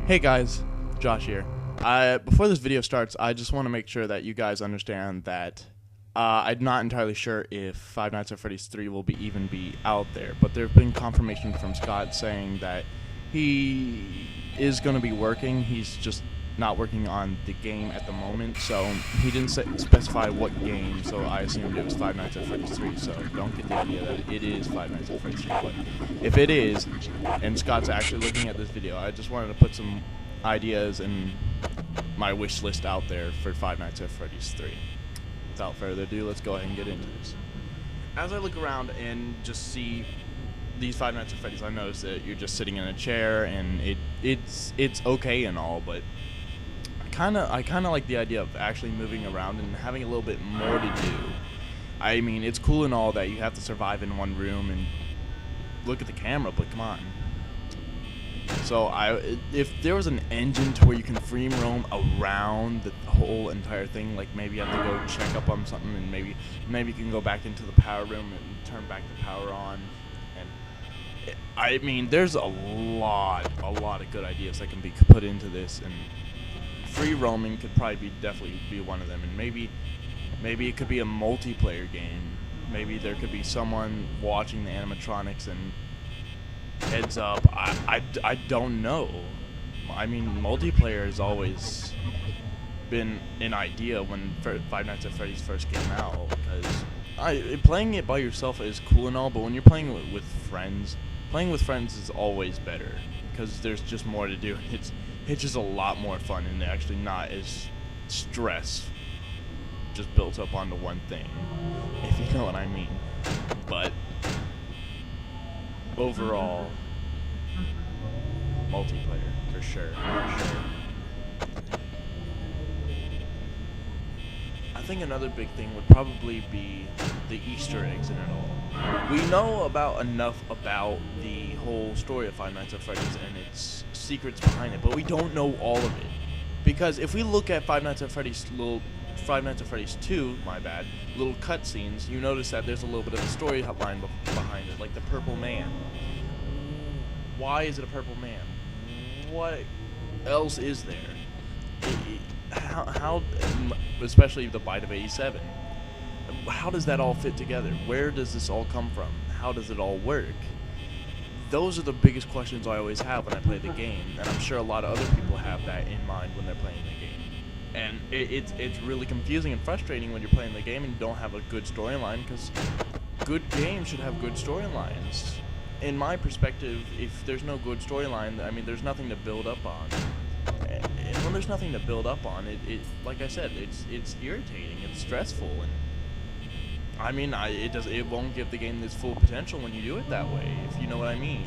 Hey guys, Josh here. Before this video starts, I just want to make sure that you guys understand that I'm not entirely sure if Five Nights at Freddy's 3 will even be out there, but there have been confirmation from Scott saying that he is going to be working. He's just not working on the game at the moment, so he didn't specify what game, so I assumed it was Five Nights at Freddy's 3, so don't get the idea that it is Five Nights at Freddy's 3, but if it is, and Scott's actually looking at this video, I just wanted to put some ideas and my wish list out there for Five Nights at Freddy's 3. Without further ado, let's go ahead and get into this. As I look around and just see these Five Nights at Freddy's, I notice that you're just sitting in a chair, and it's okay and all, but I kind of like the idea of actually moving around and having a little bit more to do. I mean, it's cool and all that you have to survive in one room and look at the camera, but come on. So if there was an engine to where you can free roam around the whole entire thing, like maybe you have to go check up on something, and maybe you can go back into the power room and turn back the power on. And I mean, there's a lot of good ideas that can be put into this, and free roaming could probably definitely be one of them. And maybe it could be a multiplayer game. Maybe there could be someone watching the animatronics and heads up. I don't know. I mean, multiplayer has always been an idea when Five Nights at Freddy's first came out, because playing it by yourself is cool and all, but when you're playing with friends, is always better, because there's just more to do. It's just a lot more fun, and actually not as stress just built up onto one thing, if you know what I mean. But overall, multiplayer for sure. I think another big thing would probably be the Easter eggs in it all. We know enough about the whole story of Five Nights at Freddy's and its secrets behind it, but we don't know all of it. Because if we look at Five Nights at Freddy's 2, little cutscenes, you notice that there's a little bit of a storyline behind it, like the Purple Man. Why is it a purple man? What else is there? How, especially the Bite of 87, how does that all fit together? Where does this all come from? How does it all work? Those are the biggest questions I always have when I play the game, and I'm sure a lot of other people have that in mind when they're playing the game. And it's really confusing and frustrating when you're playing the game and you don't have a good storyline, because good games should have good storylines. In my perspective, if there's no good storyline, I mean, there's nothing to build up on. And when there's nothing to build up on, it like I said, it's irritating, it's stressful, and I mean, it won't give the game its full potential when you do it that way, if you know what I mean.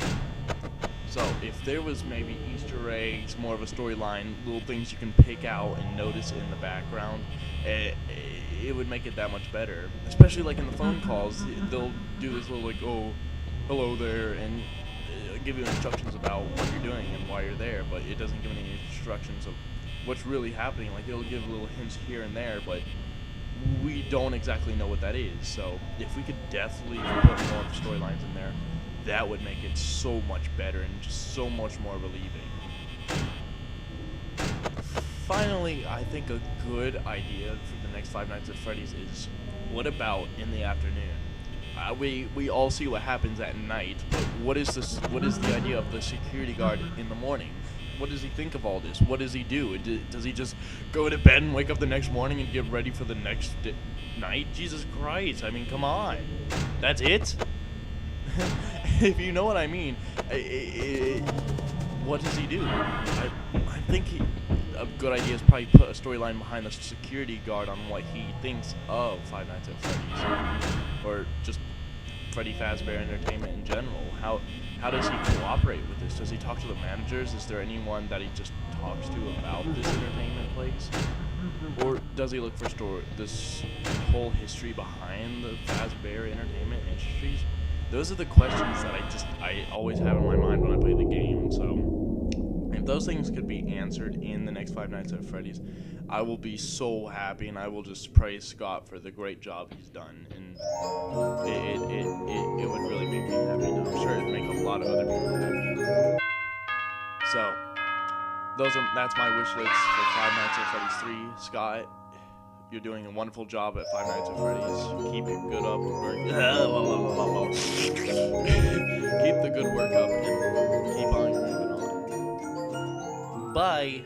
So if there was maybe Easter eggs, more of a storyline, little things you can pick out and notice in the background, it would make it that much better. Especially like in the phone calls, they'll do this little like, oh, hello there, and give you instructions about what you're doing and why you're there, but it doesn't give any instructions of what's really happening. Like, it'll give little hints here and there, but we don't exactly know what that is. So if we could definitely put more of the storylines in there, that would make it so much better and just so much more relieving. Finally, I think a good idea for the next Five Nights at Freddy's is, what about in the afternoon? We all see what happens at night, but what is the idea of the security guard in the morning? What does he think of all this? What does he do? Does he just go to bed and wake up the next morning and get ready for the next night? Jesus Christ, I mean, come on. That's it? If you know what I mean, what does he do? I think a good idea is probably put a storyline behind the security guard on what he thinks of Five Nights at Freddy's, or just Freddy Fazbear Entertainment in general. How does he cooperate with this? Does he talk to the managers? Is there anyone that he just talks to about this entertainment place? Or does he look for this whole history behind the Fazbear Entertainment Industries? Those are the questions that I always have in my mind when I play the game. So if those things could be answered in the next Five Nights at Freddy's, I will be so happy, and I will just praise Scott for the great job he's done. And it would really make me happy, and I'm sure it'd make a lot of other people happy. So That's my wish list for Five Nights at Freddy's 3. Scott, you're doing a wonderful job at Five Nights at Freddy's. Keep your good up work. Keep the good work up and keep on moving on. Bye.